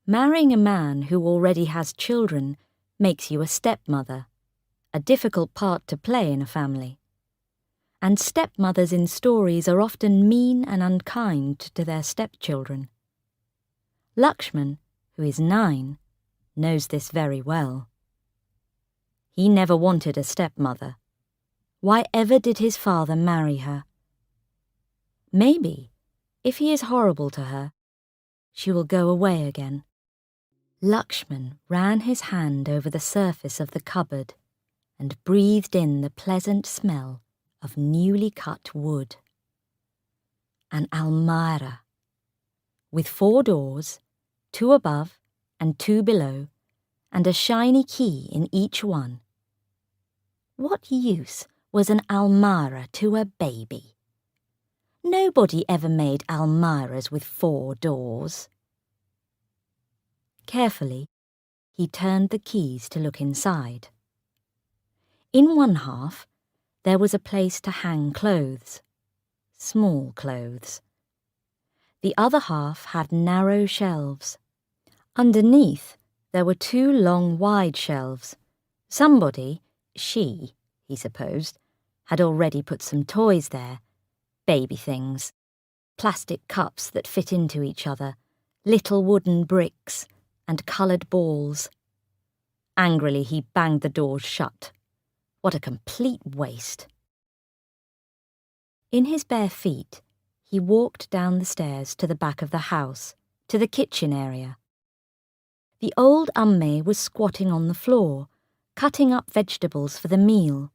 Marrying a man who already has children makes you a stepmother, a difficult part to play in a family. And stepmothers in stories are often mean and unkind to their stepchildren. Lakshman, who is 9, knows this very well. He never wanted a stepmother. Why ever did his father marry her? Maybe, if he is horrible to her, she will go away again. Lakshman ran his hand over the surface of the cupboard and breathed in the pleasant smell of newly cut wood. An almirah, with 4 doors, 2 above and 2 below, and a shiny key in each one. What use was an almirah to a baby? Nobody ever made almirahs with 4 doors. Carefully, he turned the keys to look inside. In one half, there was a place to hang clothes, small clothes. The other half had narrow shelves. Underneath, there were 2 long, wide shelves. Somebody, he supposed, had already put some toys there, baby things, plastic cups that fit into each other, little wooden bricks, and coloured balls. Angrily, he banged the doors shut. What a complete waste. In his bare feet, he walked down the stairs to the back of the house, to the kitchen area. The old amme was squatting on the floor, cutting up vegetables for the meal.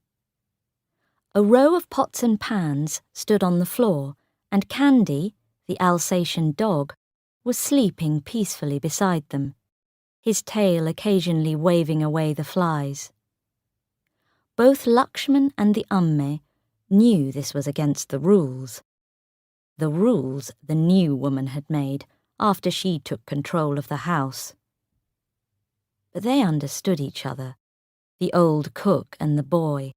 A row of pots and pans stood on the floor, and Candy, the Alsatian dog, was sleeping peacefully beside them, his tail occasionally waving away the flies. Both Lakshman and the amme knew this was against the rules the new woman had made after she took control of the house. But they understood each other, the old cook and the boy.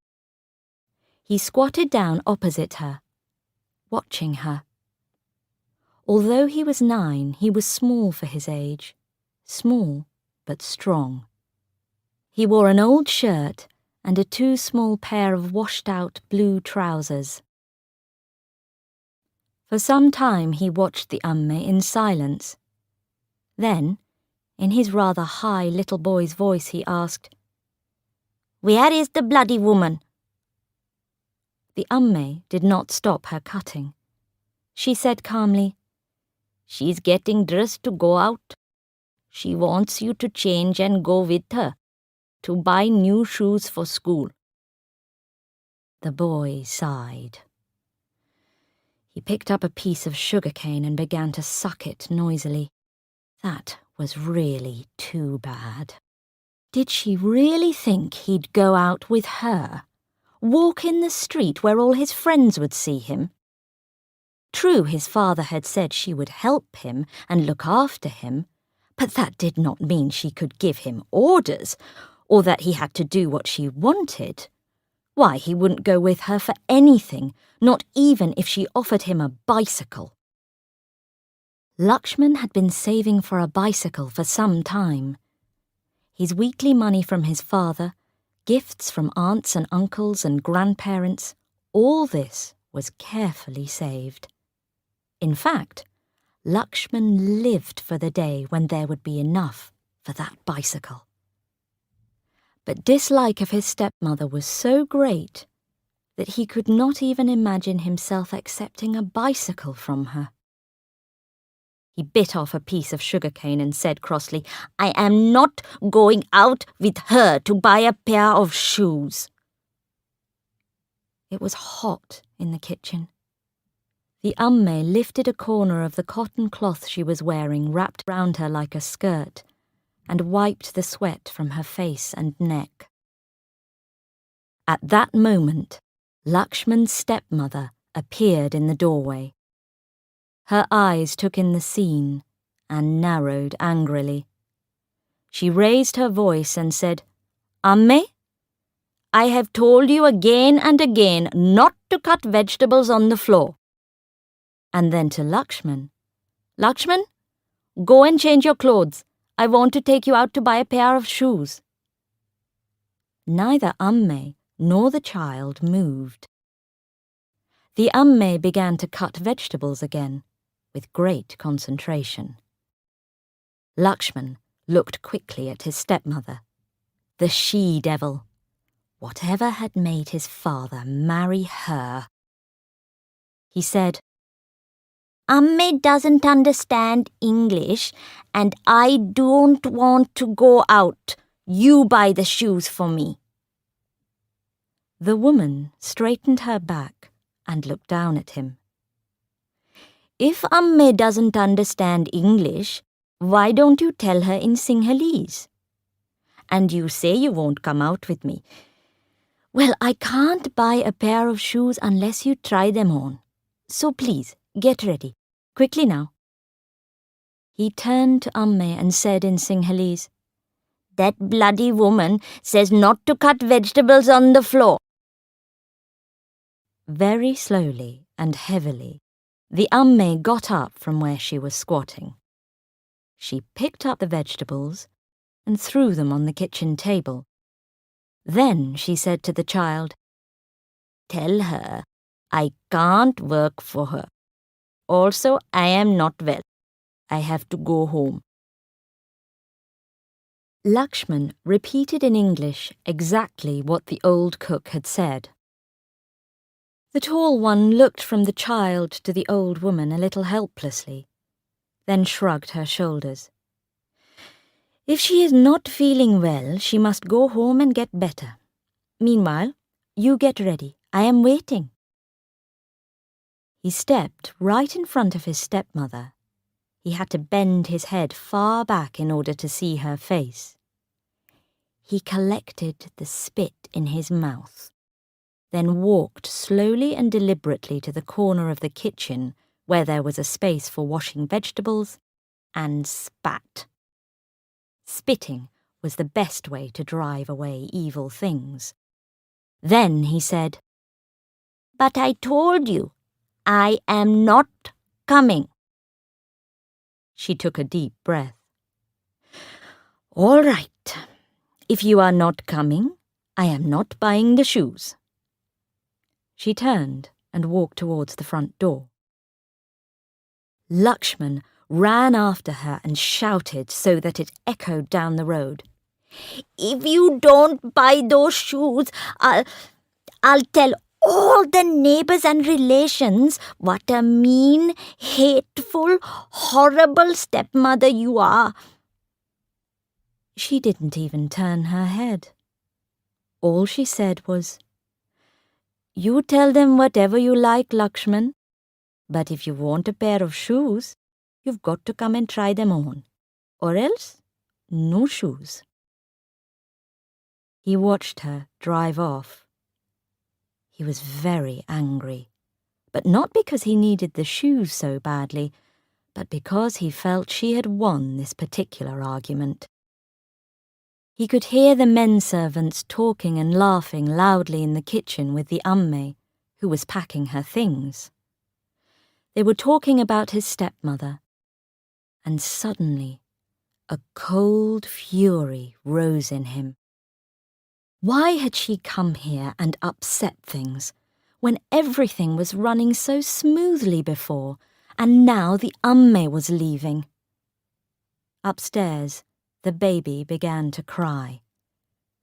He squatted down opposite her, watching her. Although he was 9, he was small for his age, small but strong. He wore an old shirt and a too small pair of washed-out blue trousers. For some time he watched the amme in silence. Then, in his rather high little boy's voice, he asked, "Where is the bloody woman?" The amme did not stop her cutting. She said calmly, "She's getting dressed to go out. She wants you to change and go with her, to buy new shoes for school." The boy sighed. He picked up a piece of sugarcane and began to suck it noisily. That was really too bad. Did she really think he'd go out with her? Walk in the street where all his friends would see him? True, his father had said she would help him and look after him, but that did not mean she could give him orders, or that he had to do what she wanted. Why, he wouldn't go with her for anything, not even if she offered him a bicycle. Lakshman had been saving for a bicycle for some time. His weekly money from his father, gifts from aunts and uncles and grandparents, all this was carefully saved. In fact, Lakshman lived for the day when there would be enough for that bicycle. But dislike of his stepmother was so great that he could not even imagine himself accepting a bicycle from her. He bit off a piece of sugarcane and said crossly, "I am not going out with her to buy a pair of shoes." It was hot in the kitchen. The amme lifted a corner of the cotton cloth she was wearing wrapped round her like a skirt and wiped the sweat from her face and neck. At that moment, Lakshman's stepmother appeared in the doorway. Her eyes took in the scene and narrowed angrily. She raised her voice and said, "Amme, I have told you again and again not to cut vegetables on the floor." And then to Lakshman, "Lakshman, go and change your clothes. I want to take you out to buy a pair of shoes." Neither Amme nor the child moved. The Amme began to cut vegetables again, with great concentration. Lakshman looked quickly at his stepmother. The she-devil. Whatever had made his father marry her? He said, "Amme doesn't understand English, and I don't want to go out. You buy the shoes for me." The woman straightened her back and looked down at him. "If Amme doesn't understand English, why don't you tell her in Sinhalese? And you say you won't come out with me. Well, I can't buy a pair of shoes unless you try them on. So please, get ready. Quickly now." He turned to Amme and said in Sinhalese, "That bloody woman says not to cut vegetables on the floor." Very slowly and heavily, the Amme got up from where she was squatting. She picked up the vegetables and threw them on the kitchen table. Then she said to the child, "Tell her I can't work for her. Also, I am not well. I have to go home." Lakshman repeated in English exactly what the old cook had said. The tall one looked from the child to the old woman a little helplessly, then shrugged her shoulders. If she is not feeling well, she must go home and get better. Meanwhile, you get ready. I am waiting. He stepped right in front of his stepmother. He had to bend his head far back in order to see her face. He collected the spit in his mouth, then walked slowly and deliberately to the corner of the kitchen where there was a space for washing vegetables, and spat. Spitting was the best way to drive away evil things. Then he said, "But I told you, I am not coming." She took a deep breath. "All right. If you are not coming, I am not buying the shoes." She turned and walked towards the front door. Lakshman ran after her and shouted so that it echoed down the road, "If you don't buy those shoes, I'll tell all the neighbors and relations what a mean, hateful, horrible stepmother you are." She didn't even turn her head. All she said was, "You tell them whatever you like, Lakshman, but if you want a pair of shoes, you've got to come and try them on, or else no shoes." He watched her drive off. He was very angry, but not because he needed the shoes so badly, but because he felt she had won this particular argument. He could hear the men-servants talking and laughing loudly in the kitchen with the Amme, who was packing her things. They were talking about his stepmother, and suddenly a cold fury rose in him. Why had she come here and upset things, when everything was running so smoothly before, and now the Amme was leaving? Upstairs, the baby began to cry.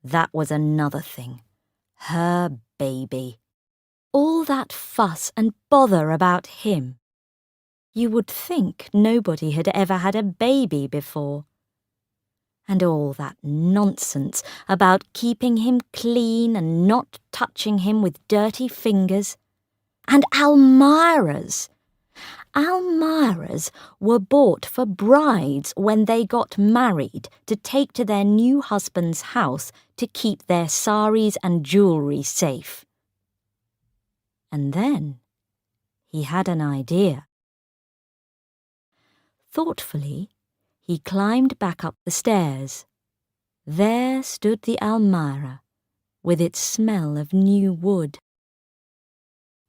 That was another thing. Her baby. All that fuss and bother about him. You would think nobody had ever had a baby before. And all that nonsense about keeping him clean and not touching him with dirty fingers. And Almiras. Almiras were bought for brides when they got married to take to their new husband's house to keep their saris and jewellery safe. And then he had an idea. Thoughtfully, he climbed back up the stairs. There stood the Almira, with its smell of new wood.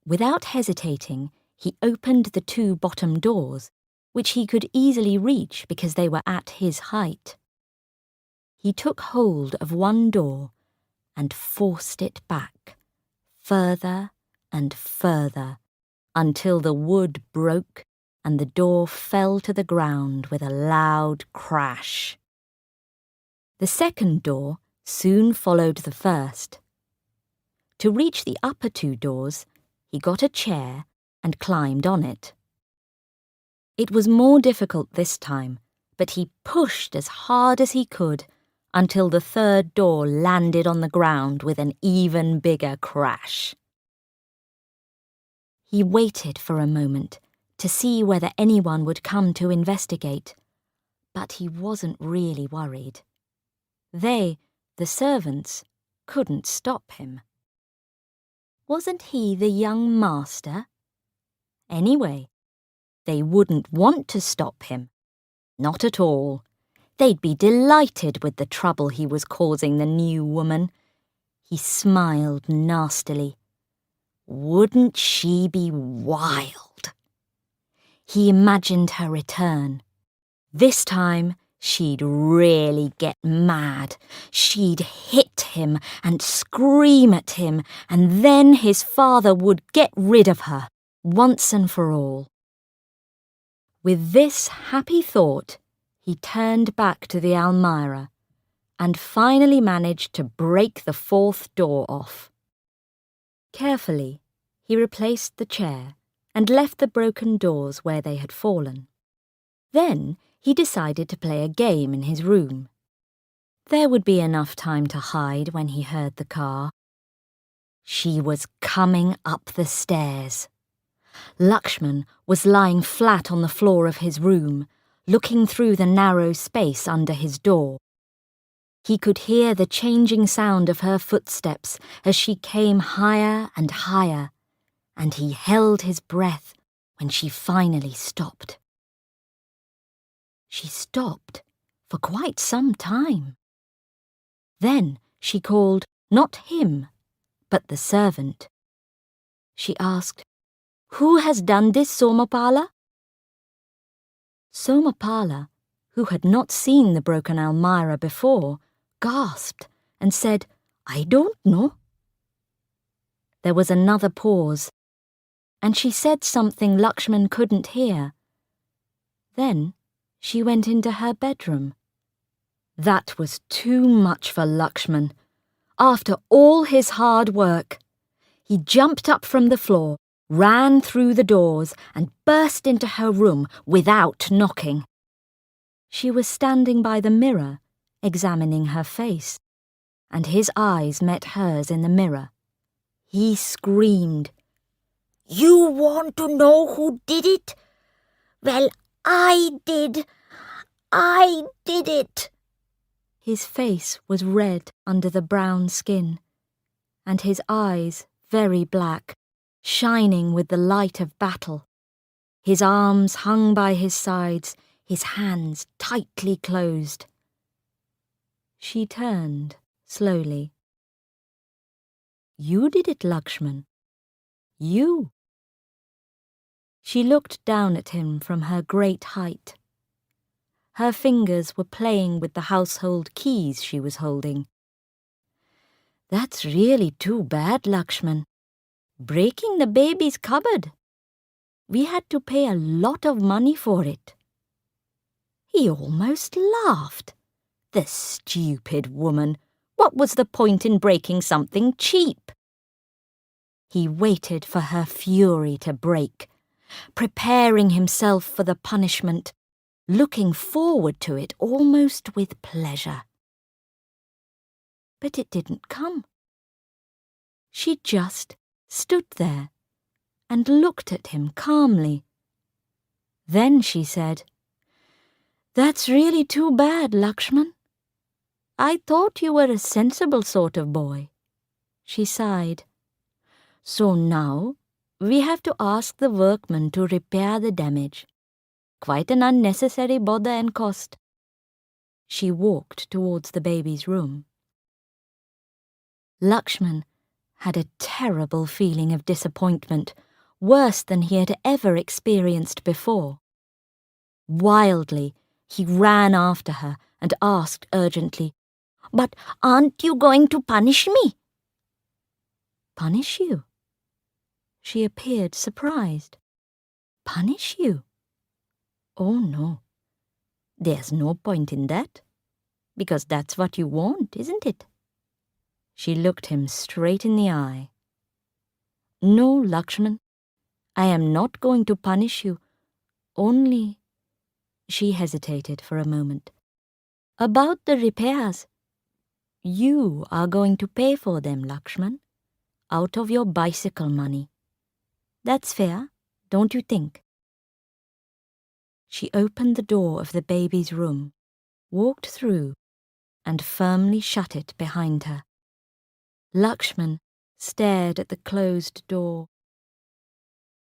Without hesitating, he opened the two bottom doors, which he could easily reach because they were at his height. He took hold of one door and forced it back, further and further, until the wood broke and the door fell to the ground with a loud crash. The second door soon followed the first. To reach the upper two doors, he got a chair and climbed on it. It was more difficult this time, but he pushed as hard as he could until the third door landed on the ground with an even bigger crash. He waited for a moment to see whether anyone would come to investigate, but he wasn't really worried. They, the servants, couldn't stop him. Wasn't he the young master? Anyway, they wouldn't want to stop him. Not at all. They'd be delighted with the trouble he was causing the new woman. He smiled nastily. Wouldn't she be wild? He imagined her return. This time, she'd really get mad. She'd hit him and scream at him, and then his father would get rid of her, once and for all. With this happy thought, he turned back to the Almira and finally managed to break the fourth door off. Carefully, he replaced the chair and left the broken doors where they had fallen. Then he decided to play a game in his room. There would be enough time to hide when he heard the car. She was coming up the stairs. Lakshman was lying flat on the floor of his room, looking through the narrow space under his door. He could hear the changing sound of her footsteps as she came higher and higher, and he held his breath when she finally stopped. She stopped for quite some time. Then she called not him, but the servant. She asked, "Who has done this, Somapala?" Somapala, who had not seen the broken Almira before, gasped and said, "I don't know." There was another pause, and she said something Lakshman couldn't hear. Then she went into her bedroom. That was too much for Lakshman. After all his hard work, he jumped up from the floor, ran through the doors, and burst into her room without knocking. She was standing by the mirror, examining her face, and his eyes met hers in the mirror. He screamed, "You want to know who did it? Well, I did. I did it." His face was red under the brown skin, and his eyes very black, shining with the light of battle. His arms hung by his sides, his hands tightly closed. She turned slowly. "You did it, Lakshman. You." She looked down at him from her great height. Her fingers were playing with the household keys she was holding. "That's really too bad, Lakshman. Breaking the baby's cupboard. We had to pay a lot of money for it." He almost laughed. The stupid woman. What was the point in breaking something cheap? He waited for her fury to break, preparing himself for the punishment, looking forward to it almost with pleasure. But it didn't come. She just stood there and looked at him calmly. Then she said, "That's really too bad, Lakshman. I thought you were a sensible sort of boy." She sighed. "So now we have to ask the workmen to repair the damage. Quite an unnecessary bother and cost." She walked towards the baby's room. Lakshman had a terrible feeling of disappointment, worse than he had ever experienced before. Wildly, he ran after her and asked urgently, But aren't you going to punish me? Punish you? She appeared surprised. Punish you? Oh no. There's no point in that, because that's what you want, isn't it? She looked him straight in the eye. No, Lakshman, I am not going to punish you, only... She hesitated for a moment. About the repairs. You are going to pay for them, Lakshman, out of your bicycle money. That's fair, don't you think? She opened the door of the baby's room, walked through, and firmly shut it behind her. Lakshman stared at the closed door.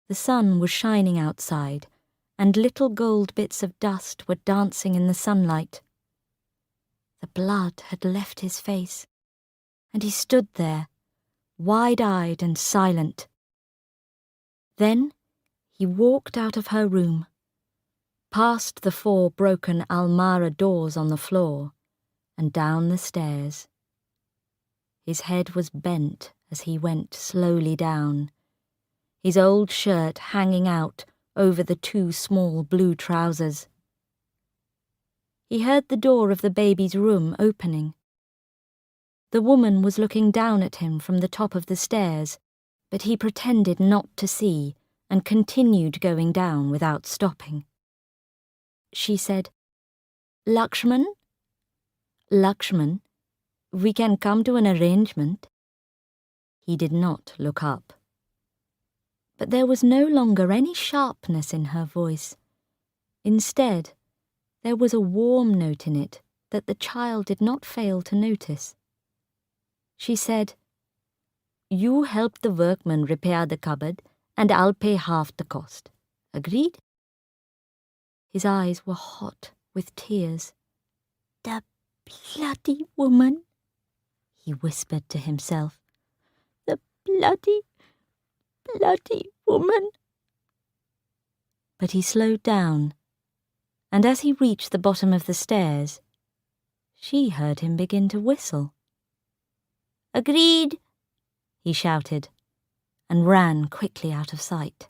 The sun was shining outside, and little gold bits of dust were dancing in the sunlight. The blood had left his face, and he stood there, wide-eyed and silent. Then he walked out of her room, past the 4 broken Almara doors on the floor, and down the stairs. His head was bent as he went slowly down, his old shirt hanging out over the 2 small blue trousers. He heard the door of the baby's room opening. The woman was looking down at him from the top of the stairs, but he pretended not to see and continued going down without stopping. She said, "Lakshman? Lakshman, we can come to an arrangement." He did not look up. But there was no longer any sharpness in her voice. Instead, there was a warm note in it that the child did not fail to notice. She said, "You help the workman repair the cupboard, and I'll pay half the cost. Agreed?" His eyes were hot with tears. "The bloody woman," he whispered to himself. "The bloody woman." But he slowed down, and as he reached the bottom of the stairs, she heard him begin to whistle. "Agreed," he shouted, and ran quickly out of sight.